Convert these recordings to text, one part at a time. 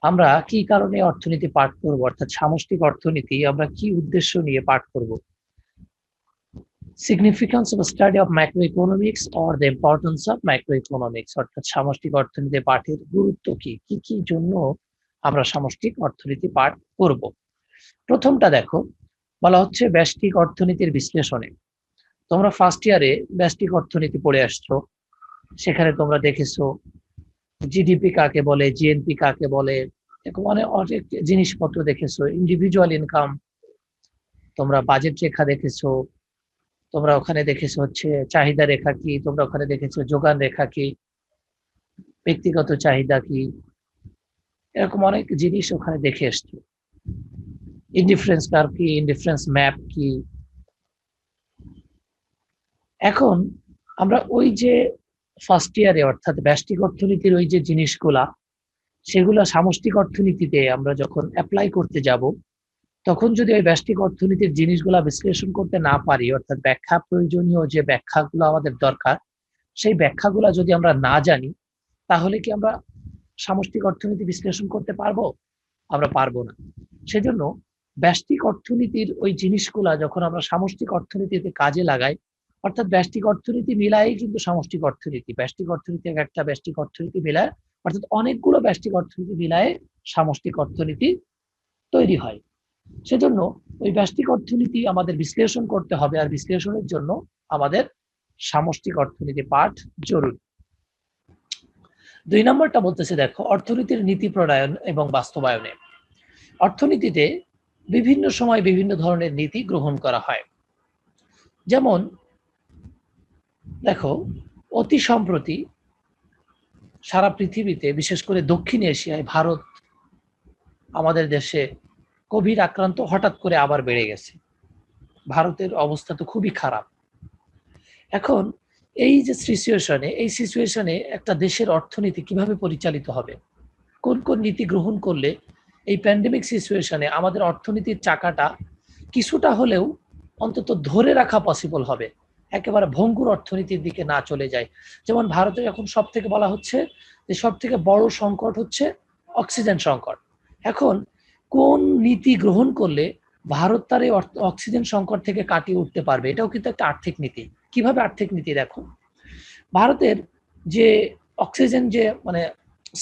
আমরা কি কারণে অর্থনীতি পাঠ করব, অর্থাৎ সামষ্টিক অর্থনীতি আমরা কি উদ্দেশ্য নিয়ে পাঠ করব? Significance of study of macroeconomics or the importance of macroeconomics, অর্থাৎ সামষ্টিক অর্থনীতি পাঠের গুরুত্ব কি, কি কি জন্য আমরা সামষ্টিক অর্থনীতি পাঠ করব। প্রথমটা দেখো, বলা হচ্ছে ব্যষ্টিক অর্থনীতির বিশ্লেষণে। তোমরা ফার্স্ট ইয়ারে ব্যষ্টিক অর্থনীতি পড়ে আসছো, সেখানে তোমরা দেখেছো জিডিপি কাকে বলে, জিএনপি কাকে বলে, এরকম অনেক জিনিসপত্র দেখেছো। ইন্ডিভিজুয়াল ইনকাম, তোমরা বাজেট রেখা দেখেছো, তোমরা ওখানে দেখেছো হচ্ছে চাহিদা রেখা কি, তোমরা ওখানে দেখেছো যোগান রেখা কি, ব্যক্তিগত চাহিদা কি, এরকম অনেক জিনিস ওখানে দেখে এসছো। ইনডিফারেন্স কার্ভ কি, ইনডিফারেন্স ম্যাপ কি। এখন আমরা ওই যে ফার্স্ট ইয়ারে অর্থাৎ ব্যষ্টিক অর্থনীতির ওই যে জিনিসগুলা, সেগুলো সামষ্টিক অর্থনীতিতে আমরা যখন অ্যাপ্লাই করতে যাব, তখন যদি ওই ব্যষ্টিক অর্থনীতির জিনিসগুলা বিশ্লেষণ করতে না পারি, অর্থাৎ ব্যাখ্যা, প্রয়োজনীয় যে ব্যাখ্যাগুলো আমাদের দরকার, সেই ব্যাখ্যাগুলা যদি আমরা না জানি, তাহলে কি আমরা সামষ্টিক অর্থনীতি বিশ্লেষণ করতে পারবো? আমরা পারবো না। সেজন্য ব্যষ্টিক অর্থনীতির ওই জিনিসগুলা যখন আমরা সামষ্টিক অর্থনীতিতে কাজে লাগাই, অর্থাৎ ব্যষ্টিক অর্থনীতি মিলাই কিন্তু সামষ্টিক অর্থনীতি, ব্যষ্টিক অর্থনীতি একটা ব্যষ্টিক অর্থনীতি মিলায়, অর্থাৎ অনেকগুলো ব্যষ্টিক অর্থনীতি মিলায় সামষ্টিক অর্থনীতি তৈরি হয়। সেজন্য ওই ব্যষ্টিক অর্থনীতি আমাদের বিশ্লেষণ করতে হবে, আর বিশ্লেষণের জন্য আমাদের সামষ্টিক অর্থনীতি পাঠ জরুরি। 2 নম্বরটা বলতেছে দেখো, অর্থনীতির নীতি প্রণয়ন এবং বাস্তবায়নে। অর্থনীতিতে বিভিন্ন সময় বিভিন্ন ধরনের নীতি গ্রহণ করা হয়। যেমন দেখো, অতি সম্প্রতি সারা পৃথিবীতে, বিশেষ করে দক্ষিণ এশিয়ায়, ভারত আমাদের দেশে কোভিড আক্রান্ত হঠাৎ করে আবার বেড়ে গেছে। ভারতের অবস্থা তো খুবই খারাপ। এখন এই যে সিচুয়েশনে, এই সিচুয়েশনে একটা দেশের অর্থনীতি কিভাবে পরিচালিত হবে, কোন কোন নীতি গ্রহণ করলে এই প্যান্ডেমিক সিচুয়েশনে আমাদের অর্থনীতির চাকাটা কিছুটা হলেও অন্তত ধরে রাখা পসিবল হবে, একেবারে ভঙ্গুর অর্থনীতির দিকে না চলে যায়। যেমন ভারতে এখন সব থেকে বলা হচ্ছে যে সব থেকে বড় সংকট হচ্ছে অক্সিজেন সংকট। এখন কোন নীতি গ্রহণ করলে ভারত তার এই অক্সিজেন সংকট থেকে কাটিয়ে উঠতে পারবে, এটাও কিন্তু একটা আর্থিক নীতি। কিভাবে আর্থিক নীতি? দেখো, ভারতের যে অক্সিজেন যে মানে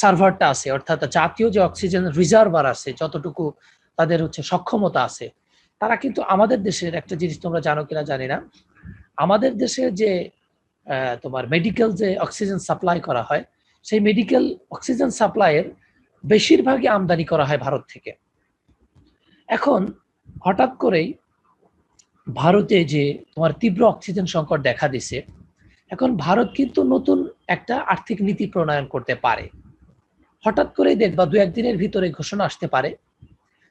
সার্ভারটা আছে, অর্থাৎ জাতীয় যে অক্সিজেন রিজার্ভার আছে, যতটুকু তাদের হচ্ছে সক্ষমতা আছে, তারা কিন্তু আমাদের দেশের একটা জিনিস তোমরা জানো কিনা জানি না, আমাদের দেশে যে তোমার মেডিকেল যে অক্সিজেন সাপ্লাই করা হয়, সেই মেডিকেল অক্সিজেন সাপ্লাইয়ের বেশিরভাগই আমদানি করা হয় ভারত থেকে। এখন হঠাৎ করেই ভারতে যে তোমার তীব্র অক্সিজেন সংকট দেখা দিছে, এখন ভারত কিন্তু নতুন একটা আর্থিক নীতি প্রণয়ন করতে পারে। হঠাৎ করেই দেখবা 2-1 দিনের ভিতরে ঘোষণা আসতে পারে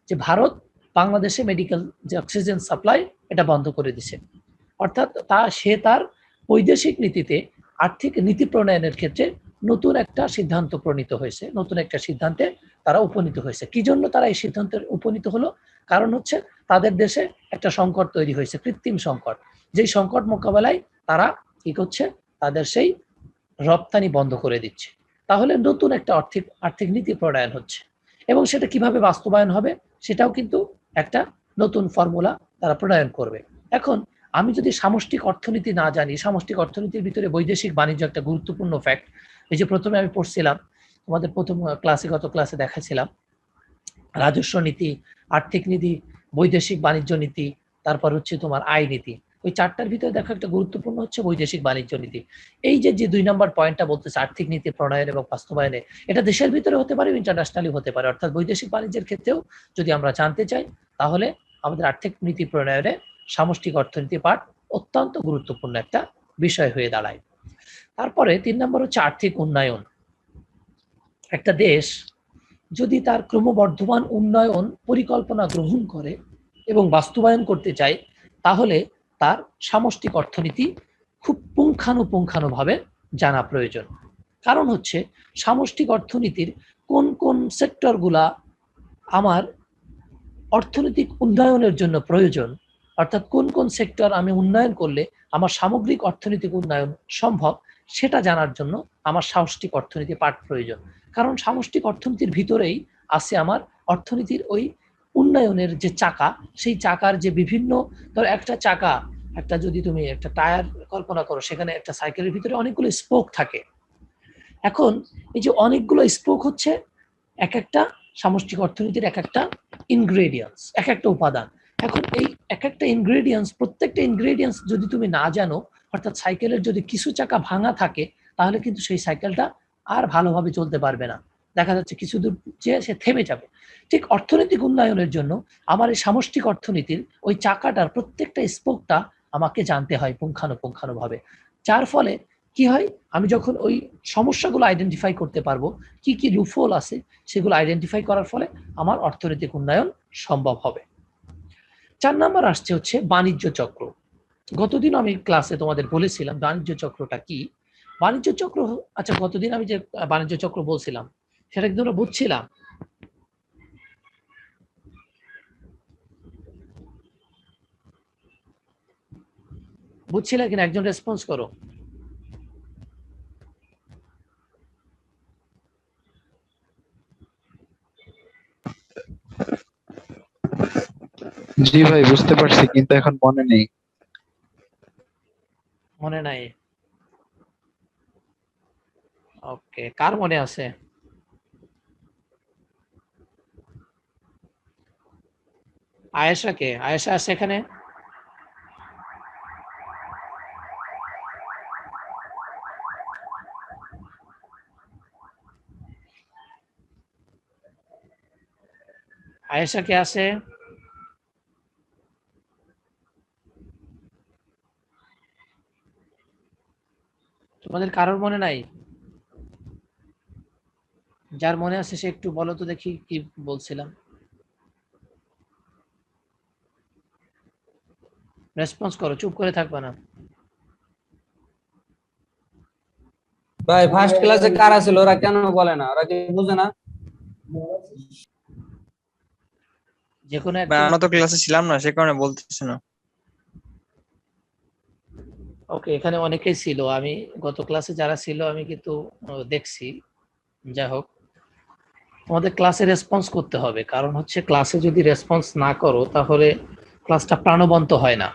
যে ভারত বাংলাদেশে মেডিকেল যে অক্সিজেন সাপ্লাই এটা বন্ধ করে দিছে। অর্থাৎ সে তার বৈদেশিক নীতিতে আর্থিক নীতি প্রণয়নের ক্ষেত্রে নতুন একটা সিদ্ধান্ত প্রণীত হয়েছে, নতুন একটা সিদ্ধান্তে তারা উপনীত হয়েছে। কি জন্য তারা এই সিদ্ধান্তে উপনীত হলো? কারণ হচ্ছে তাদের দেশে একটা সংকট তৈরি হয়েছে, কৃত্রিম সংকট। যেই সংকট মোকাবেলায় তারা কি করছে, তাদের সেই রপ্তানি বন্ধ করে দিচ্ছে। তাহলে নতুন একটা আর্থিক নীতি প্রণয়ন হচ্ছে, এবং সেটা কিভাবে বাস্তবায়ন হবে সেটাও কিন্তু একটা নতুন ফর্মুলা তারা প্রণয়ন করবে। এখন আমি যদি সামষ্টিক অর্থনীতি না জানি, সামষ্টিক অর্থনীতির ভিতরে বৈদেশিক বাণিজ্য একটা গুরুত্বপূর্ণ ফ্যাক্ট। এই যে প্রথমে আমি পড়ছিলাম, তোমাদের প্রথম গত ক্লাসে দেখাছিলাম রাজস্ব নীতি, আর্থিক নীতি, বৈদেশিক বাণিজ্য নীতি, তারপর হচ্ছে তোমার আয় নীতি। ওই 4টার ভিতরে দেখো একটা গুরুত্বপূর্ণ হচ্ছে বৈদেশিক বাণিজ্য নীতি। এই যে 2 নম্বর পয়েন্টটা বলতেছে আর্থিক নীতি প্রণয়ন এবং বাস্তবায়নে, এটা দেশের ভিতরে হতে পারে, ইন্টারন্যাশনালি হতে পারে। অর্থাৎ বৈদেশিক বাণিজ্যের ক্ষেত্রেও যদি আমরা জানতে চাই, তাহলে আমাদের আর্থিক নীতি প্রণয়নে সামষ্টিক অর্থনীতি পাঠ অত্যন্ত গুরুত্বপূর্ণ একটা বিষয় হয়ে দাঁড়ায়। তারপরে 3 নম্বর হচ্ছে আর্থিক উন্নয়ন। একটা দেশ যদি তার ক্রমবর্ধমান উন্নয়ন পরিকল্পনা গ্রহণ করে এবং বাস্তবায়ন করতে চায়, তাহলে তার সামষ্টিক অর্থনীতি খুব পুঙ্খানুপুঙ্খানুভাবে জানা প্রয়োজন। কারণ হচ্ছে সামষ্টিক অর্থনীতির কোন কোন সেক্টরগুলা আমার অর্থনৈতিক উন্নয়নের জন্য প্রয়োজন, অর্থাৎ কোন কোন সেক্টর আমি উন্নয়ন করলে আমার সামগ্রিক অর্থনৈতিক উন্নয়ন সম্ভব, সেটা জানার জন্য আমার সামষ্টিক অর্থনীতি পাঠ প্রয়োজন। কারণ সামষ্টিক অর্থনীতির ভিতরেই আছে আমার অর্থনীতির ওই উন্নয়নের যে চাকা, সেই চাকার যে বিভিন্ন, ধর একটা চাকা, একটা যদি তুমি একটা টায়ার কল্পনা করো, সেখানে একটা সাইকেলের ভিতরে অনেকগুলো স্পোক থাকে। এখন এই যে অনেকগুলো স্পোক হচ্ছে এক একটা সামষ্টিক অর্থনীতির এক একটা ইনগ্রেডিয়েন্টস, এক একটা উপাদান। এখন এই এক একটা ইনগ্রেডিয়েন্টস, প্রত্যেকটা ইনগ্রেডিয়েন্টস যদি তুমি না জানো, অর্থাৎ সাইকেলের যদি কিছু চাকা ভাঙা থাকে, তাহলে কিন্তু সেই সাইকেলটা আর ভালোভাবে চলতে পারবে না, দেখা যাচ্ছে কিছু দূর যেয়ে সে থেমে যাবে। ঠিক অর্থনৈতিক উন্নয়নের জন্য আমার এই সামষ্টিক অর্থনীতির ওই চাকাটার প্রত্যেকটা স্পোকটা আমাকে জানতে হয় পুঙ্খানুপুঙ্খানুভাবে, যার ফলে কি হয়, আমি যখন ওই সমস্যাগুলো আইডেন্টিফাই করতে পারবো, কি কি লুফোল আছে সেগুলো আইডেন্টিফাই করার ফলে আমার অর্থনৈতিক উন্নয়ন সম্ভব হবে। 4 নাম্বার আসছে হচ্ছে বাণিজ্য চক্র। গতদিন আমি ক্লাসে তোমাদের বলেছিলাম বাণিজ্য চক্রটা কি। বাণিজ্য চক্র, আচ্ছা গতদিন আমি যে বাণিজ্য চক্র বলছিলাম সেটা কিন্তু আমরা বুঝছিলাম? বুঝছিলে কিনা একজন রেসপন্স করো। জি ভাই, বুঝতে পারছি কিন্তু এখন মনে নেই। মনে নাই? ওকে, কার মনে আছে? আয়েশা কে? আয়েশা আছে এখানে? আয়েশা কে আছে? তোমাদের কারোর মনে নাই? যার মনে আছে সে একটু বলো তো দেখি কি বলছিলাম। রেসপন্স করো, চুপ করে থাকবা না। ভাই ফার্স্ট ক্লাসে কারা ছিল, ওরা কেন বলে না? ওরা কি বুঝে না? যে কোনো ভাই একজন। আমরা তো ক্লাসে ছিলাম না, সে কারণে বলতেছি না। ওকে, এখানে অনেকেই ছিল, আমি গত ক্লাসে যারা ছিল আমি কিন্তু দেখছি। যাই হোক, তোমাদের ক্লাসে রেসপন্স করতে হবে, কারণ হচ্ছে ক্লাসে যদি রেসপন্স না করো তাহলে ক্লাসটা প্রাণবন্ত হয় না।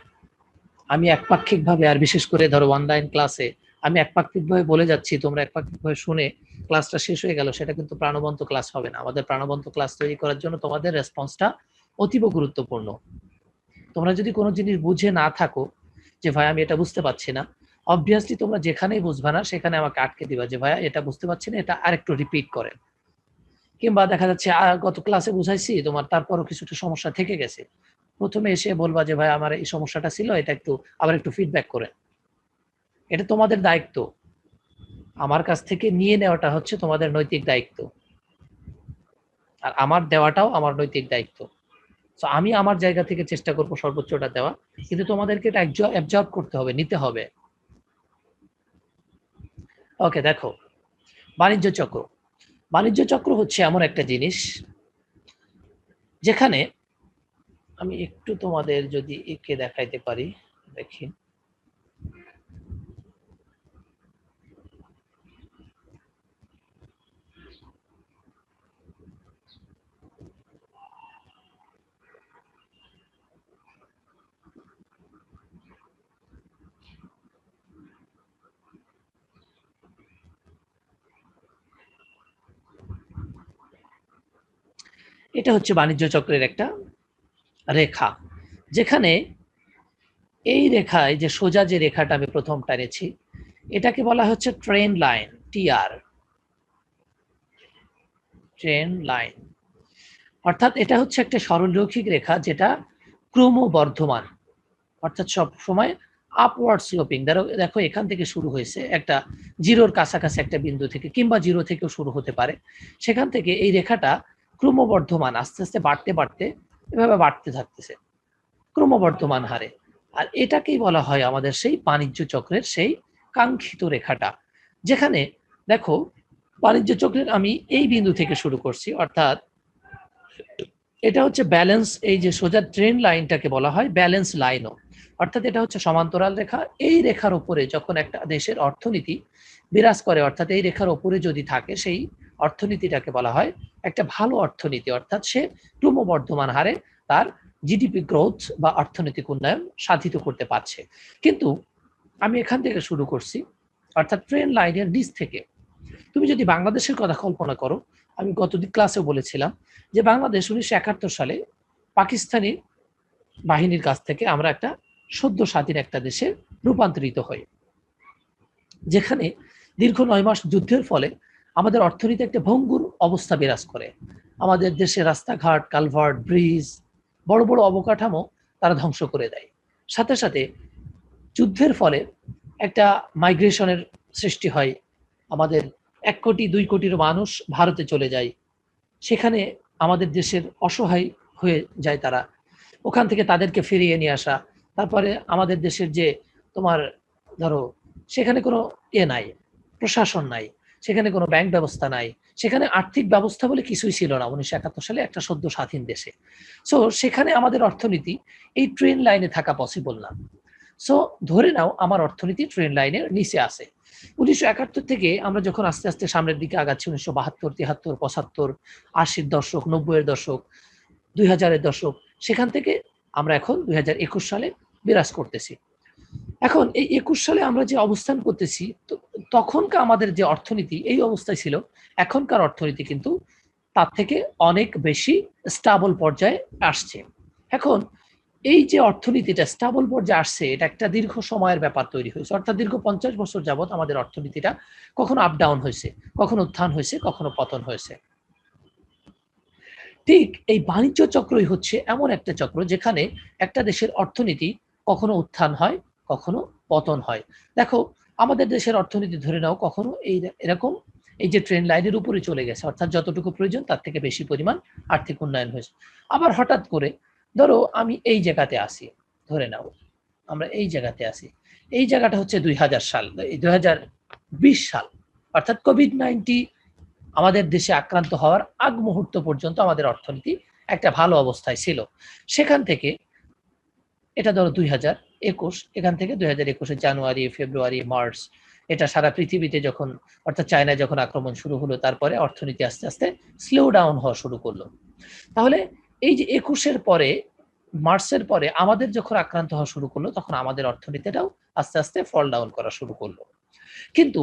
আমি একপাক্ষিকভাবে, আর বিশেষ করে ধরো অনলাইন ক্লাসে আমি একপাক্ষিকভাবে বলে যাচ্ছি, তোমরা একপাক্ষিকভাবে শুনে ক্লাসটা শেষ হয়ে গেল, সেটা কিন্তু প্রাণবন্ত ক্লাস হবে না। আমাদের প্রাণবন্ত ক্লাস তৈরি করার জন্য তোমাদের রেসপন্সটা অতীব গুরুত্বপূর্ণ। তোমরা যদি কোনো জিনিস বুঝে না থাকো, যে ভাই আমি এটা বুঝতে পারছি না, অবভিয়াসলি তোমরা যেখানেই বুঝবা না সেখানে আমাকে আটকে দিবা, যে ভাইয়া এটা বুঝতে পারছি না, এটা আরেকটু রিপিট করেন। কিংবা দেখা যাচ্ছে গত ক্লাসে বুঝাইছি তোমার, তারপরও কিছুটা সমস্যা থেকে গেছে, প্রথমে এসে বলবা যে ভাই আমার এই সমস্যাটা ছিল, এটা একটু আবার একটু ফিডব্যাক করেন। এটা তোমাদের দায়িত্ব, আমার কাছ থেকে নিয়ে নেওয়াটা হচ্ছে তোমাদের নৈতিক দায়িত্ব, আর আমার দেওয়াটাও আমার নৈতিক দায়িত্ব। তো আমি আমার জায়গা থেকে চেষ্টা করবো সর্বোচ্চটা দেওয়া, কিন্তু তোমাদেরকে এটা অ্যাবজর্ব করতে হবে, নিতে হবে। ওকে, দেখো বাণিজ্য চক্র। বাণিজ্য চক্র হচ্ছে এমন একটা জিনিস যেখানে, আমি একটু তোমাদের যদি একে দেখাইতে পারি, দেখি। এটা হচ্ছে বাণিজ্য চক্রের একটা রেখা, যেখানে এই রেখায় যে সোজা যে রেখাটা আমি প্রথম টানেছি, এটাকে বলা হচ্ছে train line, TR, train line. অর্থাৎ এটা হচ্ছে একটা সরলরৈখিক রেখা যেটা ক্রমবর্ধমান, অর্থাৎ সব সময় আপওয়ার্ড স্লোপিং। দেখো এখান থেকে শুরু হয়েছে একটা জিরোর কাছাকাছি একটা বিন্দু থেকে, কিংবা জিরো থেকেও শুরু হতে পারে, সেখান থেকে এই রেখাটা ক্রমবর্ধমান, আস্তে আস্তে বাড়তে বাড়তে এভাবে বাড়তে থাকতেছে ক্রমবর্ধমান হারে। আর এটাকেই বলা হয় আমাদের সেই বাণিজ্য চক্রের সেই কাঙ্ক্ষিত রেখাটা, যেখানে দেখো বাণিজ্য চক্রের আমি এই বিন্দু থেকে শুরু করছি, অর্থাৎ এটা হচ্ছে ব্যালেন্স, এই যে সোজা ট্রেন লাইনটাকে বলা হয় ব্যালেন্স লাইনও। অর্থাৎ এটা হচ্ছে সমান্তরাল রেখা। এই রেখার উপরে যখন একটা দেশের অর্থনীতি বিরাজ করে, অর্থাৎ এই রেখার উপরে যদি থাকে, সেই অর্থনীতিটাকে বলা হয় একটা ভালো অর্থনীতি। অর্থাৎ সে ক্রমবর্ধমান হারে তার জিডিপি গ্রোথ বা অর্থনৈতিক উন্নয়ন সাধিত করতে পারছে। কিন্তু আমি এখান থেকে শুরু করছি, অর্থাৎ ট্রেন লাইনের নিচ থেকে। তুমি যদি বাংলাদেশের কথা কল্পনা করো, আমি গত ক্লাসেও বলেছিলাম যে বাংলাদেশ 1971 সালে পাকিস্তানি বাহিনীর কাছ থেকে আমরা একটা সদ্য স্বাধীন একটা দেশে রূপান্তরিত হই, যেখানে দীর্ঘ 9 মাস যুদ্ধের ফলে আমাদের অর্থনীতি একটা ভঙ্গুর অবস্থা বিরাজ করে। আমাদের দেশে রাস্তাঘাট, কালভার্ট, ব্রিজ, বড় বড় অবকাঠামো তারা ধ্বংস করে দেয়। সাথে সাথে যুদ্ধের ফলে একটা মাইগ্রেশনের সৃষ্টি হয়। আমাদের 1 কোটি 2 কোটির মানুষ ভারতে চলে যায়। সেখানে আমাদের দেশের অসহায় হয়ে যায় তারা। ওখান থেকে তাদেরকে ফিরিয়ে নিয়ে আসা। তারপরে আমাদের দেশের যে তোমার ধরো সেখানে কোনো নাই, প্রশাসন নাই, সেখানে কোনো ব্যাংক ব্যবস্থা নাই, সেখানে আর্থিক ব্যবস্থা বলে কিছুই ছিল না 1971 সালে একটা সদ্য স্বাধীন দেশে। সো সেখানে আমাদের অর্থনীতি এই ট্রেন লাইনে থাকা পসিবল না। সো ধরে নাও আমার অর্থনীতি ট্রেন লাইনের নিচে আছে। 1971 থেকে আমরা যখন আস্তে আস্তে সামনের দিকে আগাচ্ছি, 1972, 73, 75, 80-র দশক, 90-এর দশক, 2000-এর দশক, সেখান থেকে আমরা এখন 2021 সালে বিরাজ করতেছি। এখন এই 21 সালে আমরা যে অবস্থান করতেছি, তখনকার আমাদের যে অর্থনীতি এই অবস্থায় ছিল, এখনকার অর্থনীতি কিন্তু তার থেকে অনেক বেশি স্টেবল পর্যায়ে আসছে। এখন এই যে অর্থনীতিটা স্টেবল পর্যায়ে আসছে, এটা একটা দীর্ঘ সময়ের ব্যাপার তৈরি হয়েছে। অর্থাৎ দীর্ঘ 50 বছর যাবত আমাদের অর্থনীতিটা কখনো আপ ডাউন হয়েছে, কখনো উত্থান হয়েছে, কখনো পতন হয়েছে। ঠিক এই বাণিজ্য চক্রই হচ্ছে এমন একটা চক্র যেখানে একটা দেশের অর্থনীতি কখনো উত্থান হয়, কখনো পতন হয়। দেখো আমাদের দেশের অর্থনীতি ধরে নাও কখনো এরকম এই যে ট্রেন লাইনের উপরে চলে গেছে, অর্থাৎ যতটুকু প্রয়োজন তার থেকে বেশি পরিমাণ আর্থিক উন্নয়ন হয়েছে। আবার হঠাৎ করে ধরো আমি এই জায়গাতে আসি, ধরে নাও আমরা এই জায়গাতে আসি, এই জায়গাটা হচ্ছে 2000 সাল, এই 2020 সাল, অর্থাৎ কোভিড-19 আমাদের দেশে আক্রান্ত হওয়ার আগ মুহূর্ত পর্যন্ত আমাদের অর্থনীতি একটা ভালো অবস্থায় ছিল। সেখান থেকে এটা ধরো 2021, এখান থেকে 2021-এর জানুয়ারি, ফেব্রুয়ারি, মার্চ, এটা সারা পৃথিবীতে যখন, অর্থাৎ চায়নায় যখন আক্রমণ শুরু হলো, তারপরে অর্থনীতি আস্তে আস্তে স্লো ডাউন হওয়া শুরু করলো। তাহলে এই যে 21-এর পরে, মার্চের পরে আমাদের যখন আক্রান্ত হওয়া শুরু করলো, তখন আমাদের অর্থনীতিটাও আস্তে আস্তে ফল ডাউন করা শুরু করলো। কিন্তু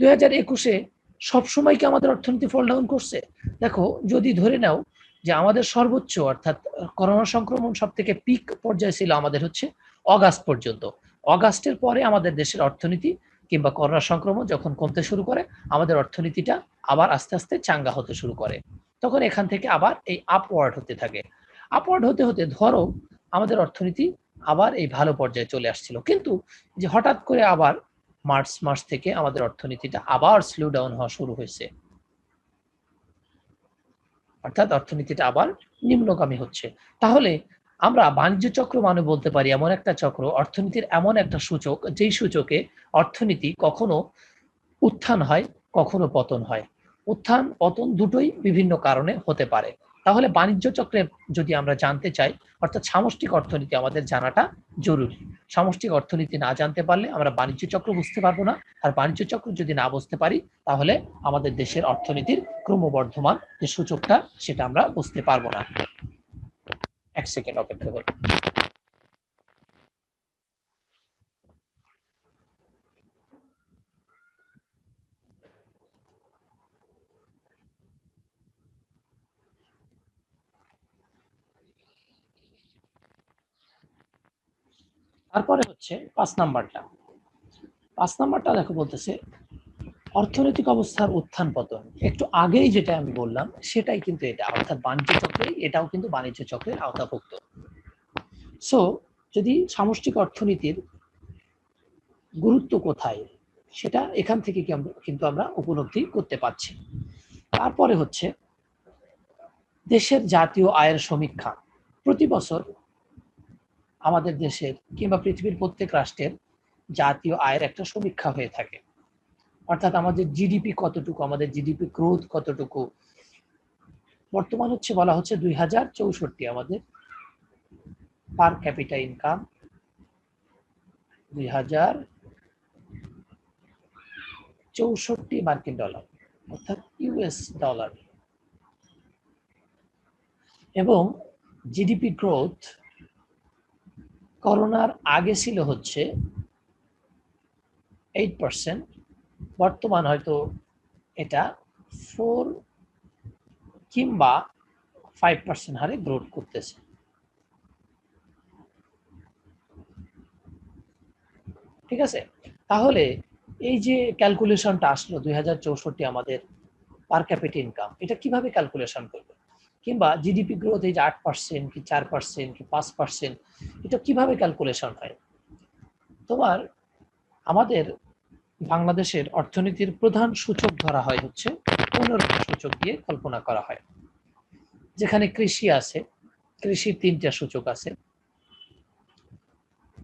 2021-এ সবসময় কি আমাদের অর্থনীতি ফল ডাউন করছে? দেখো যদি ধরে নাও যে আমাদের সর্বোচ্চ, অর্থাৎ করোনা সংক্রমণ সব থেকে পিক পর্যায়ে ছিল আমাদের হচ্ছে অগাস্ট পর্যন্ত। অগাস্টের পরে আমাদের দেশের অর্থনীতি কিংবা করোনা সংক্রমণ যখন কমতে শুরু করে, আমাদের অর্থনীতিটা আবার আস্তে আস্তে চাঙ্গা হতে শুরু করে। তখন এখান থেকে আবার এই আপওয়ার্ড হতে থাকে। আপওয়ার্ড হতে হতে ধরো আমাদের অর্থনীতি আবার এই ভালো পর্যায়ে চলে আসছিল, কিন্তু যে হঠাৎ করে আবার মার্চ মাস থেকে আমাদের অর্থনীতিটা আবার স্লো ডাউন হওয়া শুরু হয়েছে, অর্থাৎ অর্থনীতিটা আবার নিম্নগামী হচ্ছে। তাহলে আমরা বাণিজ্য চক্র মানে বলতে পারি এমন একটা চক্র, অর্থনীতির এমন একটা সূচক, যেই সূচকে অর্থনীতি কখনো উত্থান হয়, কখনো পতন হয়। উত্থান পতন দুটোই বিভিন্ন কারণে হতে পারে। তাহলে বাণিজ্য চক্রে যদি আমরা জানতে চাই, অর্থাৎ সামষ্টিক অর্থনীতি আমাদের জানাটা জরুরি। সামষ্টিক অর্থনীতি না জানতে পারলে আমরা বাণিজ্য চক্র বুঝতে পারবো না, আর বাণিজ্য চক্র যদি না বুঝতে পারি, তাহলে আমাদের দেশের অর্থনীতির ক্রমবর্ধমান যে সূচকটা সেটা আমরা বুঝতে পারবো না। 1 সেকেন্ড অপেক্ষা করুন। তারপরে হচ্ছে 5 নাম্বারটা। 5 নাম্বারটা দেখো বলতেছে অর্থনৈতিক অবস্থার উত্থান পতন। একটু আগেই যেটা আমি বললাম সেটাই কিন্তু এটা, অর্থাৎ বাণিজ্য চক্রে এটাও কিন্তু বাণিজ্য চক্রের আওতাভুক্ত। সো যদি সামষ্টিক অর্থনীতির গুরুত্ব কোথায়, সেটা এখান থেকে কিন্তু আমরা উপলব্ধি করতে পারছি। তারপরে হচ্ছে দেশের জাতীয় আয়ের সমীক্ষা। প্রতি বছর আমাদের দেশের কিংবা পৃথিবীর প্রত্যেক রাষ্ট্রের জাতীয় আয়ের একটা সমীক্ষা হয়ে থাকে, অর্থাৎ আমাদের জিডিপি কতটুকু, আমাদের জিডিপি গ্রোথ কতটুকু। বর্তমান হচ্ছে বলা হচ্ছে 2064 আমাদের পার ক্যাপিটা ইনকাম 2064 মার্কিন ডলার, অর্থাৎ ইউএস ডলার। এবং জিডিপি গ্রোথ করোনার আগে ছিল হচ্ছে 8%, বর্তমান হয়তো এটা 4 কিংবা 5% হারে গ্রোথ করতেছে। ঠিক আছে, তাহলে এই যে ক্যালকুলেশনটা আসলো 2064 আমাদের পার ক্যাপিটা ইনকাম, এটা কিভাবে ক্যালকুলেশন করবে? কিংবা জিডিপি গ্রোথ এই যে 8% কি 4% কি 5%, এটা কিভাবে ক্যালকুলেশন হয়? তোমার আমাদের বাংলাদেশের অর্থনীতির প্রধান সূচক ধরা হয় হচ্ছে 15টা সূচক দিয়ে কল্পনা করা হয়, যেখানে কৃষি আছে, কৃষির 3টা সূচক আছে,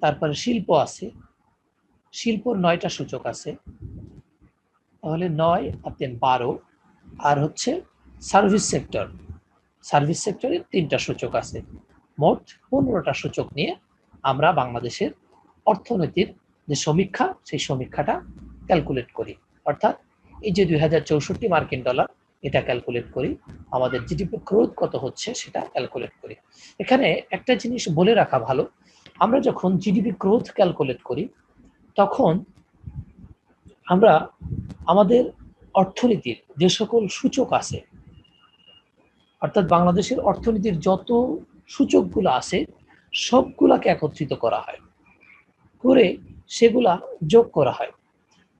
তারপরে শিল্প আছে, শিল্পর 9টা সূচক আছে, তাহলে 9 আর 3 12, আর হচ্ছে সার্ভিস সেক্টর, সার্ভিস সেক্টরের 3টা সূচক আছে। মোট 15টা সূচক নিয়ে আমরা বাংলাদেশের অর্থনীতির যে সমীক্ষা, সেই সমীক্ষাটা ক্যালকুলেট করি। অর্থাৎ এই যে 2064 মার্কিন ডলার, এটা ক্যালকুলেট করি, আমাদের জিডিপি গ্রোথ কত হচ্ছে সেটা ক্যালকুলেট করি। এখানে একটা জিনিস বলে রাখা ভালো, আমরা যখন জিডিপি গ্রোথ ক্যালকুলেট করি তখন আমরা আমাদের অর্থনীতির যে সকল সূচক আছে, অর্থাৎ বাংলাদেশের অর্থনীতির যত সূচকগুলো আছে সবগুলাকে একত্রিত করা হয়, করে সেগুলা যোগ করা হয়।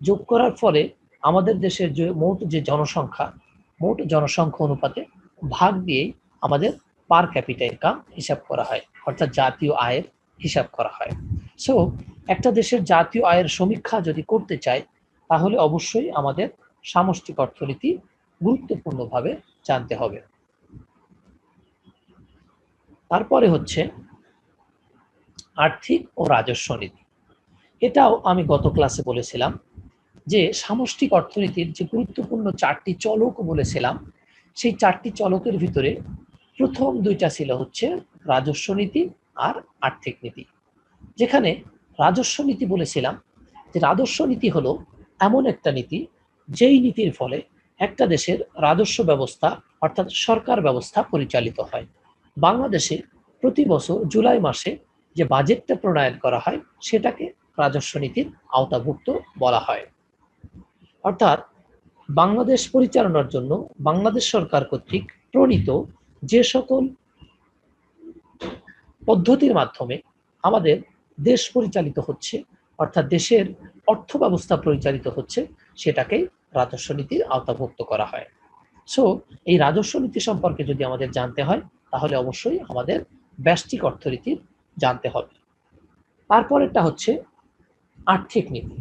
যোগ করার ফলে আমাদের দেশের যে মোট জনসংখ্যা অনুপাতে ভাগ দিয়ে আমাদের পার ক্যাপিটা ইনকাম হিসাব করা হয়, অর্থাৎ জাতীয় আয়ের হিসাব করা হয়। সো একটা দেশের জাতীয় আয়ের সমীক্ষা যদি করতে চাই তাহলে অবশ্যই আমাদের সামষ্টিক অর্থনীতি গুরুত্বপূর্ণভাবে জানতে হবে। তারপরে হচ্ছে আর্থিক ও রাজস্ব নীতি। এটাও আমি গত ক্লাসে বলেছিলাম যে সামষ্টিক অর্থনীতির যে গুরুত্বপূর্ণ 4টি চলক বলেছিলাম, সেই 4টি চলকের ভিতরে প্রথম 2টা ছিল হচ্ছে রাজস্ব নীতি আর আর্থিক নীতি। যেখানে রাজস্ব নীতি বলেছিলাম যে রাজস্ব নীতি হলো এমন একটা নীতি যেই নীতির ফলে একটা দেশের রাজস্ব ব্যবস্থা অর্থাৎ সরকার ব্যবস্থা পরিচালিত হয়। বাংলাদেশে প্রতি বছর জুলাই মাসে যে বাজেটটা প্রণয়ন করা হয় সেটাকে রাজস্ব নীতির আওতাভুক্ত বলা হয়। অর্থাৎ বাংলাদেশ পরিচালনার জন্য বাংলাদেশ সরকার কর্তৃক প্রণীত যে সকল পদ্ধতির মাধ্যমে আমাদের দেশ পরিচালিত হচ্ছে, অর্থাৎ দেশের অর্থ ব্যবস্থা পরিচালিত হচ্ছে, সেটাকেই রাজস্ব নীতির আওতাভুক্ত করা হয়। সো এই রাজস্ব নীতি সম্পর্কে যদি আমাদের জানতে হয় তাহলে অবশ্যই আমাদের ব্যষ্টিক অর্থনীতির জানতে হবে। তারপরেরটা হচ্ছে আর্থিক নীতি।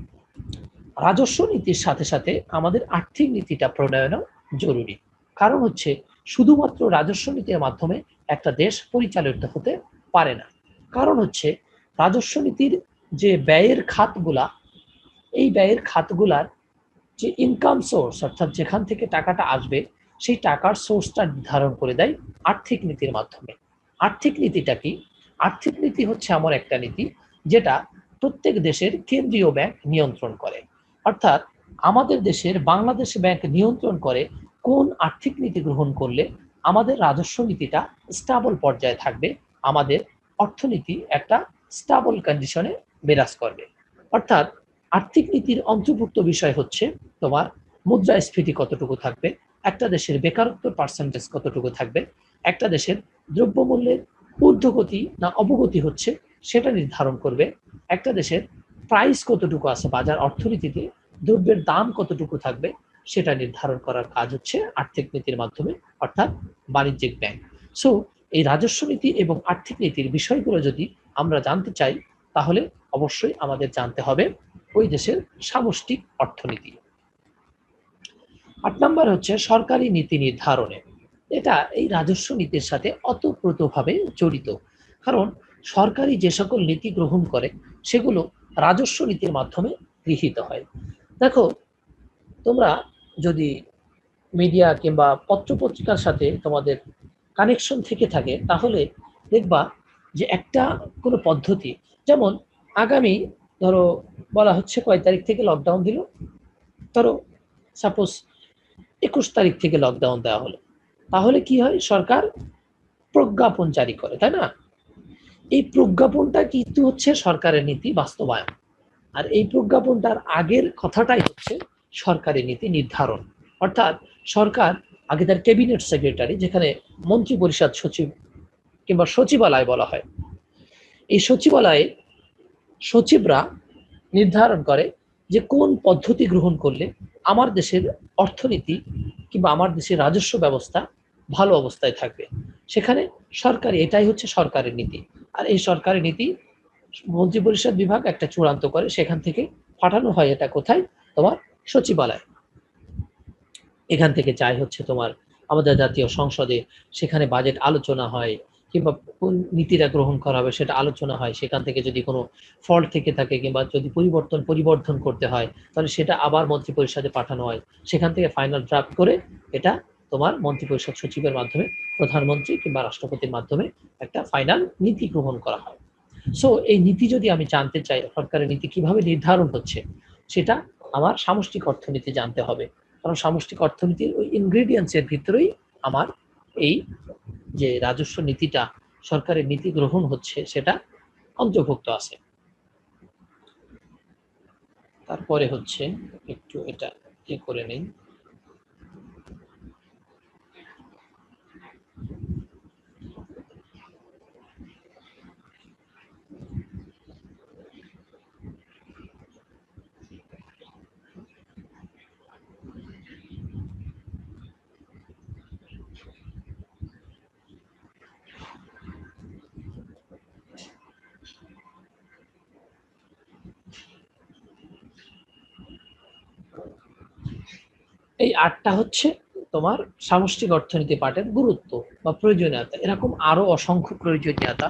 রাজস্ব নীতির সাথে সাথে আমাদের আর্থিক নীতিটা প্রণয়নও জরুরি, কারণ হচ্ছে শুধুমাত্র রাজস্ব নীতির মাধ্যমে একটা দেশ পরিচালিত হতে পারে না। কারণ হচ্ছে রাজস্ব নীতির যে ব্যয়ের খাতগুলা, এই ব্যয়ের খাতগুলার যে ইনকাম সোর্স অর্থাৎ যেখান থেকে টাকাটা আসবে সেই টাকার সোর্সটা নির্ধারণ করে দেয় আর্থিক নীতির মাধ্যমে। আর্থিক নীতিটা কি? আর্থিক নীতি হচ্ছে এমন একটা নীতি যেটা প্রত্যেক দেশের কেন্দ্রীয় ব্যাংক নিয়ন্ত্রণ করে। অর্থাৎ আমাদের দেশের বাংলাদেশ ব্যাংক নিয়ন্ত্রণ করে কোন আর্থিক নীতি গ্রহণ করলে আমাদের রাজস্ব নীতিটা স্টেবল পর্যায়ে থাকবে, আমাদের অর্থনীতি একটা স্টেবল কন্ডিশনে বিরাজ করবে। অর্থাৎ আর্থিক নীতির অন্তর্ভুক্ত বিষয় হচ্ছে তোমার মুদ্রাস্ফীতি কতটুকু থাকবে, একটা দেশের বেকারত্ব পার্সেন্টেজ কতটুকু থাকবে, একটা দেশের দ্রব্যমূল্যের ঊর্ধ্বগতি না অবগতি হচ্ছে সেটা নির্ধারণ করবে, একটা দেশের প্রাইস কতটুকু আছে বাজার অর্থনীতিতে, দ্রব্যের দাম কতটুকু থাকবে সেটা নির্ধারণ করার কাজ হচ্ছে আর্থিক নীতির মাধ্যমে, অর্থাৎ বাণিজ্যিক ব্যাংক। সো এই রাজস্ব নীতি এবং আর্থিক নীতির বিষয়গুলো যদি আমরা জানতে চাই তাহলে অবশ্যই আমাদের জানতে হবে ওই দেশের সামষ্টিক অর্থনীতি। 8 নম্বর হচ্ছে সরকারি নীতি নির্ধারণে। এটা এই রাজস্ব নীতির সাথে ওতপ্রোতভাবে জড়িত, কারণ সরকারি যে সকল নীতি গ্রহণ করে সেগুলো রাজস্ব নীতির মাধ্যমে গৃহীত হয়। দেখো, তোমরা যদি মিডিয়া কিংবা পত্রপত্রিকার সাথে তোমাদের কানেকশন থেকে থাকে তাহলে দেখবা যে একটা কোনো পদ্ধতি, যেমন আগামী ধরো বলা হচ্ছে কয় তারিখ থেকে লকডাউন দিল, ধরো সাপোজ 21 তারিখ থেকে লকডাউন দেওয়া হলো, তাহলে কি হয়, সরকার প্রজ্ঞাপন জারি করে, তাই না? এই প্রজ্ঞাপনটা কিন্তু হচ্ছে সরকারের নীতি বাস্তবায়ন, আর এই প্রজ্ঞাপনটার আগের কথাটাই হচ্ছে সরকারি নীতি নির্ধারণ। অর্থাৎ সরকার আগে তার ক্যাবিনেট সেক্রেটারি, যেখানে মন্ত্রী পরিষদ সচিব কিংবা সচিবালয় বলা হয়, এই সচিবালয়ে সচিবরা নির্ধারণ করে যে কোন পদ্ধতি গ্রহণ করলে আমার দেশের অর্থনীতি কিংবা আমার দেশের রাজস্ব ব্যবস্থা ভালো অবস্থায় থাকবে। সেখানে সরকারি, এটাই হচ্ছে সরকারের নীতি। আর এই সরকারি নীতি মন্ত্রিপরিষদ বিভাগ একটা চূড়ান্ত করে, সেখান থেকে পাঠানো হয় এটা কোথায়, তোমার সচিবালয়। এখান থেকে চাই হচ্ছে তোমার আমাদের জাতীয় সংসদে, সেখানে বাজেট আলোচনা হয় কিংবা কোন নীতিটা গ্রহণ করা হবে সেটা আলোচনা হয়। সেখান থেকে যদি কোনো ফল্ট থেকে থাকে কিংবা যদি পরিবর্ধন করতে হয়, তাহলে সেটা আবার মন্ত্রিপরিষদে পাঠানো হয়। সেখান থেকে ফাইনাল ড্রাফট করে এটা তোমার মন্ত্রিপরিষদ সচিবের মাধ্যমে, প্রধানমন্ত্রী কিংবা রাষ্ট্রপতির মাধ্যমে একটা ফাইনাল নীতি গ্রহণ করা হয়। সো এই নীতি যদি আমি জানতে চাই সরকারের নীতি কিভাবে নির্ধারণ হচ্ছে, সেটা আমার সামষ্টিক অর্থনীতি জানতে হবে। কারণ সামষ্টিক অর্থনীতির ওই ইনগ্রেডিয়েন্টস এর ভিতরেই আমার এই যে রাজস্ব নীতিটা, সরকারের নীতি গ্রহণ হচ্ছে, সেটা অন্তর্ভুক্ত আছে। তারপরে হচ্ছে একটু এটা করে নেই। এই 8টা হচ্ছে তোমার সামষ্টিক অর্থনীতি পাঠের গুরুত্ব বা প্রয়োজনীয়তা। এরকম আরো অসংখ্য প্রয়োজনীয়তা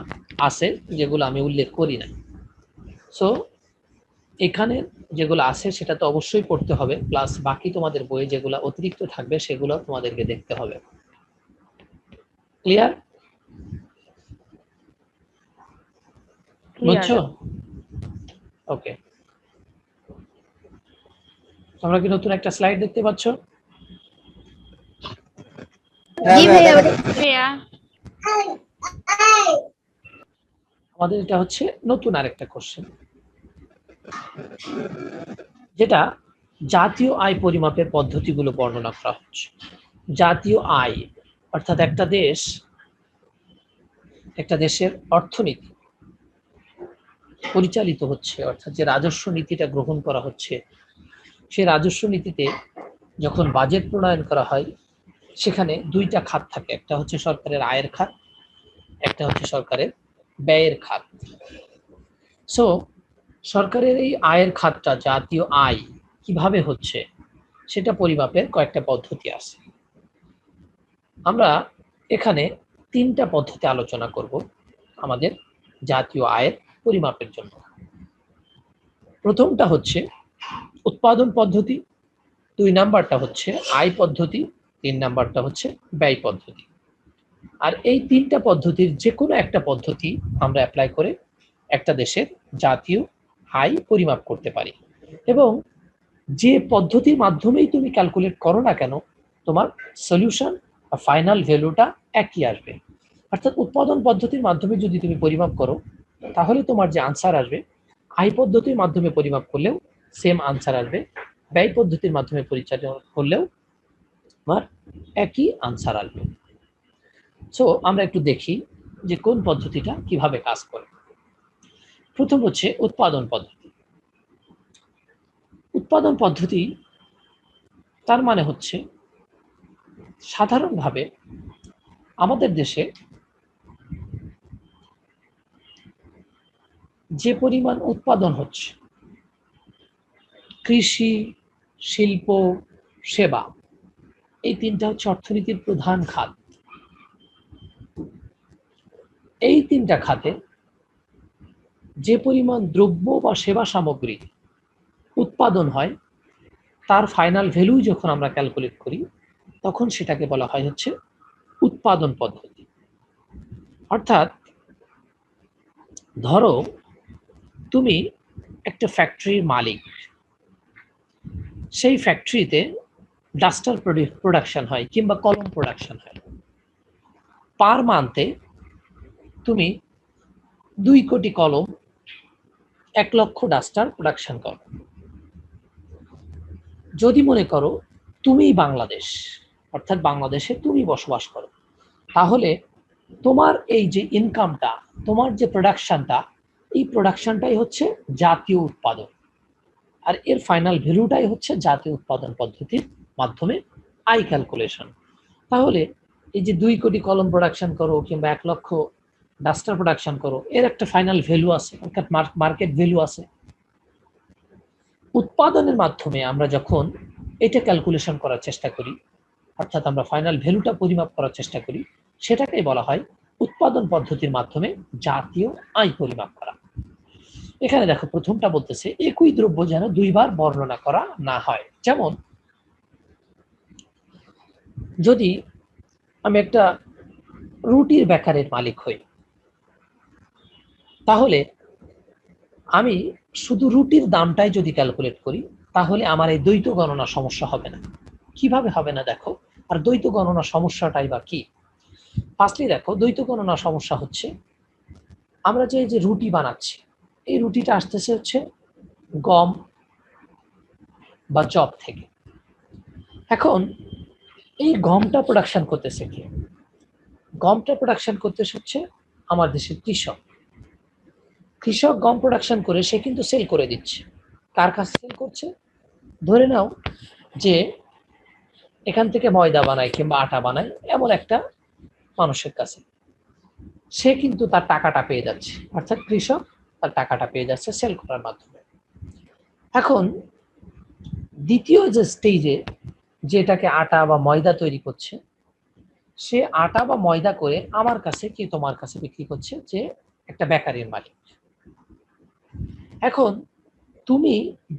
আছে যেগুলো আমি উল্লেখ করি না। সো এখানে যেগুলো আছে সেটা তো অবশ্যই পড়তে হবে, প্লাস বাকি তোমাদের বইয়ে যেগুলো অতিরিক্ত থাকবে সেগুলো তোমাদেরকে দেখতে হবে। ক্লিয়ার? বুঝছো? ওকে, তোমরা কি নতুন একটা স্লাইড দেখতে পাচ্ছ? হ্যাঁ জি ভাইয়া ভাইয়া, দেখেন। ভাইয়া। আমাদের এটা হচ্ছে নতুন আরেকটা কোশ্চেন, যেটা জাতীয় আয় পরিমাপের পদ্ধতিগুলো বর্ণনা করা হচ্ছে। জাতীয় আয় অর্থাৎ একটা দেশের অর্থনীতি পরিচালিত হচ্ছে, অর্থাৎ যে রাজস্ব নীতিটা গ্রহণ করা হচ্ছে, সেই রাজস্ব নীতিতে যখন বাজেট প্রণয়ন করা হয়, সেখানে দুইটা খাত থাকে, একটা হচ্ছে সরকারের আয়ের খাত, একটা হচ্ছে সরকারের ব্যয়ের খাত। সো সরকারের এই আয়ের খাতটা, জাতীয় আয় কিভাবে হচ্ছে, সেটা পরিমাপের কয়েকটা পদ্ধতি আছে। আমরা এখানে 3টা পদ্ধতি আলোচনা করব আমাদের জাতীয় আয়ের পরিমাপের জন্য। প্রথমটা হচ্ছে উৎপাদন পদ্ধতি, 2 নাম্বারটা হচ্ছে আয় পদ্ধতি, 3 নাম্বারটা হচ্ছে ব্যয় পদ্ধতি। আর এই 3টা পদ্ধতির যে কোনো একটা পদ্ধতি আমরা অ্যাপ্লাই করে একটা দেশের জাতীয় আয় পরিমাপ করতে পারি, এবং যে পদ্ধতির মাধ্যমেই তুমি ক্যালকুলেট করো না কেন, তোমার সলিউশন বা ফাইনাল ভ্যালুটা একই আসবে। অর্থাৎ উৎপাদন পদ্ধতির মাধ্যমে যদি তুমি পরিমাপ করো, তাহলে তোমার যে আনসার আসবে, আয় পদ্ধতির মাধ্যমে পরিমাপ করলেও সেম আনসার আসবে, ব্যয় পদ্ধতির মাধ্যমে পরিচালনা করলেও তোমার একই আনসার আসবে। সো আমরা একটু দেখি যে কোন পদ্ধতিটা কিভাবে কাজ করে। প্রথম হচ্ছে উৎপাদন পদ্ধতি। উৎপাদন পদ্ধতি তার মানে হচ্ছে সাধারণভাবে আমাদের দেশে যে পরিমাণ উৎপাদন হচ্ছে, কৃষি, শিল্প, সেবা, এই 3টা হচ্ছে অর্থনীতির প্রধান খাত। এই 3টা খাতে যে পরিমাণ দ্রব্য বা সেবা সামগ্রী উৎপাদন হয়, তার ফাইনাল ভ্যালু যখন আমরা ক্যালকুলেট করি, তখন সেটাকে বলা হয় হচ্ছে উৎপাদন পদ্ধতি। অর্থাৎ ধরো তুমি একটা ফ্যাক্টরির মালিক, সেই ফ্যাক্টরিতে ডাস্টার প্রোডাকশন হয় কিংবা কলম প্রোডাকশন হয়, পার মান্থে তুমি 2 কোটি কলম, 1 লক্ষ ডাস্টার প্রোডাকশন করো। যদি মনে করো তুমি বাংলাদেশ, অর্থাৎ বাংলাদেশে তুমি বসবাস করো, তাহলে তোমার এই যে ইনকামটা, তোমার যে প্রোডাকশনটা, এই প্রোডাকশনটাই হচ্ছে জাতীয় উৎপাদন, আর এর ফাইনাল ভ্যালুটাই হচ্ছে জাতীয় উৎপাদন পদ্ধতির মাধ্যমে আই ক্যালকুলেশন। তাহলে এই যে 2 কোটি কলম প্রোডাকশন করো কিংবা 1 লক্ষ ডাস্টার প্রোডাকশন করো, এর একটা ফাইনাল ভ্যালু আছে, অর্থাৎ মার্কেট ভ্যালু আছে। উৎপাদনের মাধ্যমে আমরা যখন এটা ক্যালকুলেশন করার চেষ্টা করি, অর্থাৎ আমরা ফাইনাল ভ্যালুটা পরিমাপ করার চেষ্টা করি, সেটাকেই বলা হয় উৎপাদন পদ্ধতির মাধ্যমে জাতীয় আয় পরিমাপ করা। এখানে দেখো প্রথমটা বলতেছে একই দ্রব্য যেন 2বার বর্ণনা করা না হয়। যেমন যদি আমি একটা রুটির বেকারের মালিক হই, তাহলে আমি শুধু রুটির দামটাই যদি ক্যালকুলেট করি, তাহলে আমার এই দ্বৈত গণনা সমস্যা হবে না। কিভাবে হবে না দেখো, আর দ্বৈত গণনা সমস্যাটাই বা কি? ফার্স্টলি দেখো, দ্বৈত গণনা সমস্যা হচ্ছে আমরা যে রুটি বানাচ্ছি, এই রুটিটা আসতেছে হচ্ছে গম বা জব থেকে। এখন এই গমটা প্রোডাকশন করতেছে কে? গমটা প্রোডাকশন করতেছে হচ্ছে আমার দেশের কৃষক। কৃষক গম প্রোডাকশন করে সে কিন্তু সেল করে দিচ্ছে। কার কাছে সেল করছে? ধরে নাও যে এখান থেকে ময়দা বানায় কিংবা আটা বানায় এমন একটা মানুষের কাছে, সে কিন্তু তার টাকাটা পেয়ে যাচ্ছে, অর্থাৎ কৃষক তার টাকাটা পেয়ে যাচ্ছে সেল করার মাধ্যমে। এখন দ্বিতীয় যে স্টেজে, যেটাকে আটা বা ময়দা তৈরি করছে, সে আটা বা ময়দা করে আমার কাছে কি তোমার কাছে বিক্রি করছে, যে একটা বেকারির মালিক। এখন তুমি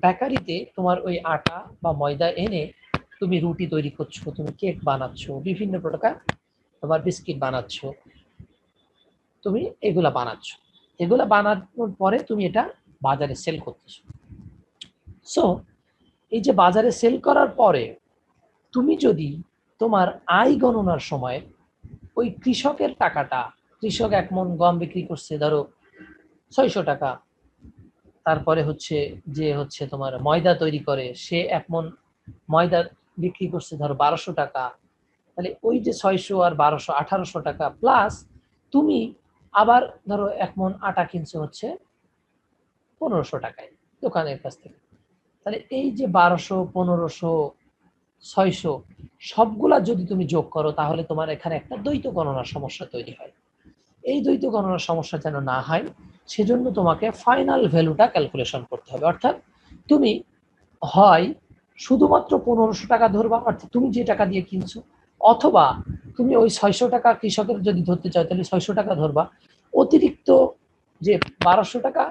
বেকারিতে তোমার ওই আটা বা ময়দা এনে তুমি রুটি তৈরি করছো, তুমি কেক বানাচ্ছো, বিভিন্ন প্রকার তোমার বিস্কিট বানাচ্ছ, তুমি এগুলা বানাচ্ছ। এগুলা বানানোর পরে তুমি এটা বাজারে সেল করতেছো। সো এই যে বাজারে সেল করার পরে তুমি যদি তোমার আয় গণনার সময় ওই কৃষকের টাকাটা, কৃষক 1 মণ গম বিক্রি করছে ধরো 600 টাকা, তারপরে হচ্ছে যে হচ্ছে তোমার ময়দা তৈরি করে সে 1 মণ ময়দা বিক্রি করছে ধরো 1200 টাকা, তাহলে ওই যে 600 আর 1200 1800 টাকা, প্লাস তুমি আবার ধরো 1 মণ আটা কিনছে হচ্ছে 1500 টাকায় দোকানের কাছ থেকে। তাহলে এই যে 1200, 1500, 600 সবগুলা যদি তুমি যোগ করো, তাহলে তোমার এখানে একটা দ্বৈত গণনার সমস্যা তৈরি হয়। এই দ্বৈত গণনার সমস্যা যেন না হয়, সেজন্য তোমাকে ফাইনাল ভ্যালুটা ক্যালকুলেশন করতে হবে। অর্থাৎ তুমি হয় শুধুমাত্র 1500 টাকা ধরবা, অর্থাৎ তুমি যে টাকা দিয়ে কিনছো, অথবা তুমি ওই 600 টাকা কৃষকের যদি ধরতে চাও তাহলে 600 টাকা ধরবা, অতিরিক্ত যে 1200 টাকা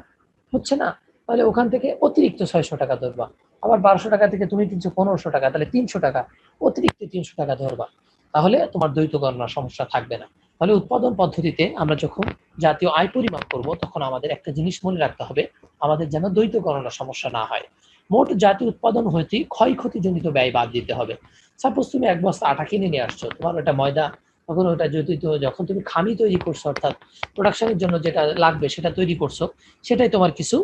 হচ্ছে না, তাহলে ওখান থেকে অতিরিক্ত 600 টাকা ধরবা। আবার 1200 টাকা থেকে তুমি কিনছো 1500 টাকা, তাহলে 300 টাকা, অতিরিক্ত 300 টাকা ধরবা। তাহলে তোমার দ্বৈত গণনার সমস্যা থাকবে না। তাহলে উৎপাদন পদ্ধতিতে আমরা যখন জাতীয় আয় পরিমাপ করব, তখন আমাদের একটা জিনিস মনে রাখতে হবে, আমাদের যেন দ্বৈত গণনার সমস্যা না হয়। মোট জাতীয় উৎপাদন হইতে ক্ষয়ক্ষতিজনিত ব্যয় বাদ দিতে হবে। সাপোজ তুমি 1 বস্তা আটা কিনে নিয়ে আসছো, তোমার ওটা ময়দা, তখন ওটা যদি যখন তুমি খামি তৈরি করছো, অর্থাৎ প্রোডাকশনের জন্য যেটা লাগবে সেটা তৈরি করছো, সেটাই তোমার কিছু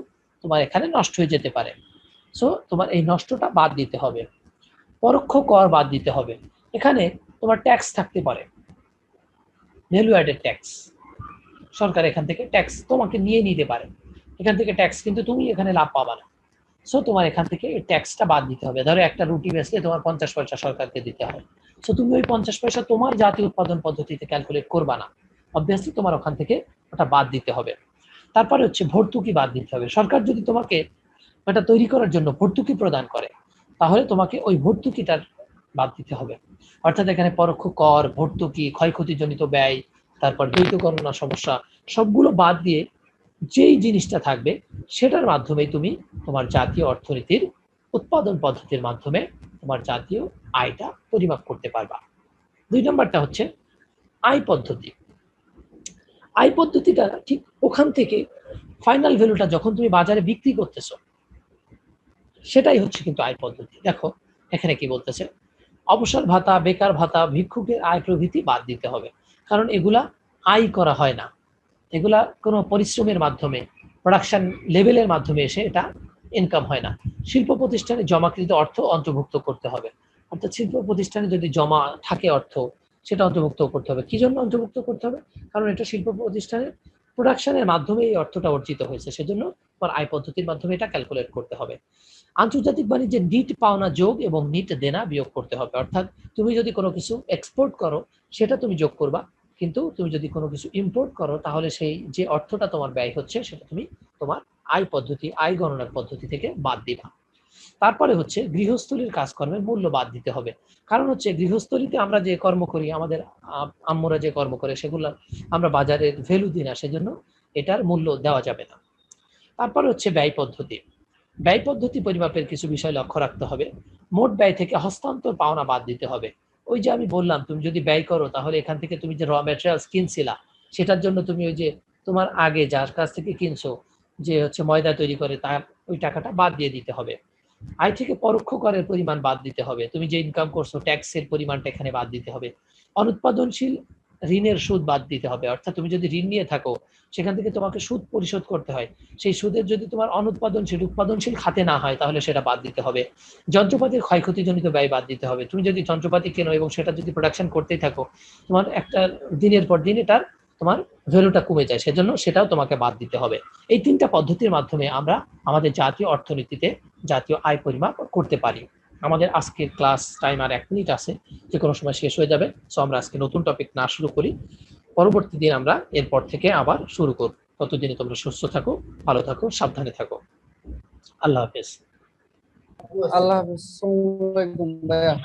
তোমার এখানে নষ্ট হয়ে যেতে পারে। সো তোমার এই নষ্টটা বাদ দিতে হবে। পরোক্ষ কর বাদ দিতে হবে। এখানে তোমার ট্যাক্স থাকতে পারে, ভ্যালু অ্যাডেড ট্যাক্স। সরকার এখান থেকে ট্যাক্স তোমাকে নিয়ে নিতে পারে, এখান থেকে ট্যাক্স কিন্তু তুমি এখানে লাভ পাবা না। সো তোমার এখান থেকে এই ট্যাক্সটা বাদ দিতে হবে। ধরো একটা রুটি বেচলে তোমার 50 পয়সা সরকারকে দিতে হয়, সো তুমি ওই 50 পয়সা তোমার জাতীয় উৎপাদন পদ্ধতিতে ক্যালকুলেট করবা না, অবভিয়াসলি তোমার ওখান থেকে ওটা বাদ দিতে হবে। তারপরে হচ্ছে ভর্তুকি বাদ দিতে হবে। সরকার যদি তোমাকে এটা তৈরি করার জন্য ভর্তুকি প্রদান করে, তাহলে তোমাকে ওই ভর্তুকিটার বাদ দিতে হবে। অর্থাৎ এখানে পরোক্ষ কর, ভর্তুকি, ক্ষয়ক্ষতিজনিত ব্যয়, তারপর দ্বৈত গণনা সমস্যা, সবগুলো বাদ দিয়ে যেই জিনিসটা থাকবে সেটার মাধ্যমে তুমি তোমার জাতীয় অর্থনীতির উৎপাদন পদ্ধতির মাধ্যমে তোমার জাতীয় আয়টা পরিমাপ করতে পারবা। 2 নম্বরটা হচ্ছে আয় পদ্ধতি। আয় পদ্ধতিটা ঠিক ওখান থেকে ফাইনাল ভ্যালুটা যখন তুমি বাজারে বিক্রি করতেছো সেটাই হচ্ছে কিন্তু আয় পদ্ধতি। দেখো এখানে কি বলতেছে, অবসর ভাতা, বেকার ভাতা, ভিক্ষুকের আয় প্রভৃতি বাদ দিতে হবে, কারণ এগুলা আয় করা হয় না, এগুলা কোনো পরিশ্রমের মাধ্যমে, প্রোডাকশন লেভেলের মাধ্যমে এসে এটা ইনকাম হয় না। শিল্প প্রতিষ্ঠানে জমাকৃত অর্থ অন্তর্ভুক্ত করতে হবে, অর্থাৎ শিল্প প্রতিষ্ঠানে যদি জমা থাকে অর্থ সেটা অন্তর্ভুক্ত করতে হবে। কি জন্য অন্তর্ভুক্ত করতে হবে? কারণ এটা শিল্প প্রতিষ্ঠানের প্রোডাকশনের মাধ্যমে এই অর্থটা অর্জিত হয়েছে, সেজন্য তোমার আয় পদ্ধতির মাধ্যমে এটা ক্যালকুলেট করতে হবে। আন্তর্জাতিক বাণিজ্যে নিট পাওনা যোগ এবং নিট দেনা বিয়োগ করতে হবে, অর্থাৎ তুমি যদি কোনো কিছু এক্সপোর্ট করো সেটা তুমি যোগ করবা, কিন্তু তুমি যদি কোনো কিছু ইম্পোর্ট করো তাহলে সেই যে অর্থটা তোমার ব্যয় হচ্ছে সেটা তুমি তোমার আয় পদ্ধতি, আয় গণনার পদ্ধতি থেকে বাদ দিবা। তারপরে হচ্ছে গৃহস্থলীর কাজকর্মের মূল্য বাদ দিতে হবে, কারণ হচ্ছে গৃহস্থলীতে আমরা যে কর্ম করি, আমাদের আম্মুরা যে কর্ম করে সেগুলো আমরা বাজারের ভ্যালু দিই না, সেজন্য এটার মূল্য দেওয়া যাবে না। তারপরে হচ্ছে ব্যয় পদ্ধতি। ব্যয় পদ্ধতি পরিমাপের কিছু বিষয় লক্ষ্য রাখতে হবে। মোট ব্যয় থেকে হস্তান্তর পাওনা বাদ দিতে হবে। ওই যে আমি বললাম, তুমি যদি ব্যয় করো তাহলে এখান থেকে তুমি যে র ম্যাটেরিয়ালস কিনছিলা সেটার জন্য তুমি ওই যে তোমার আগে যার কাছ থেকে কিনছো, যে হচ্ছে ময়দা তৈরি করে, তার ওই টাকাটা বাদ দিয়ে দিতে হবে। আয় থেকে পরোক্ষ করের পরিমাণ বাদ দিতে হবে, তুমি যে ইনকাম করছো ট্যাক্সের পরিমাণটা এখানে বাদ দিতে হবে। অনুৎপাদনশীল ঋণের সুদ বাদ দিতে হবে, অর্থাৎ তুমি যদি ঋণ নিয়ে থাকো সেখান থেকে তোমাকে সুদ পরিশোধ করতে হয়, সেই সুদের যদি তোমার অনুৎপাদনশীল উৎপাদনশীল খাতে না হয় তাহলে সেটা বাদ দিতে হবে। যন্ত্রপাতির ক্ষয়ক্ষতিজনিত ব্যয় বাদ দিতে হবে, তুমি যদি যন্ত্রপাতি কেনো এবং সেটা যদি প্রোডাকশন করতেই থাকো, তোমার একটা দিনের পর দিন এটার তোমার ভ্যালুটা কমে যায়, সেজন্য সেটাও তোমাকে বাদ দিতে হবে। এই তিনটা পদ্ধতির মাধ্যমে আমরা আমাদের জাতীয় অর্থনীতিতে জাতীয় আয় পরিমাপ করতে পারি। আমাদের আজকের ক্লাস টাইম আর 1 মিনিট আছে, যে কোনো সময় শেষ হয়ে যাবে। সো আমরা আজকে নতুন টপিক না শুরু করি, পরবর্তী দিন আমরা এরপর থেকে আবার শুরু করব। ততদিনে তোমরা সুস্থ থাকো, ভালো থাকো, সাবধানে থাকো। আল্লাহ হাফেজ। আল্লাহ হাফেজ। আসসালামু আলাইকুম ভাইয়া।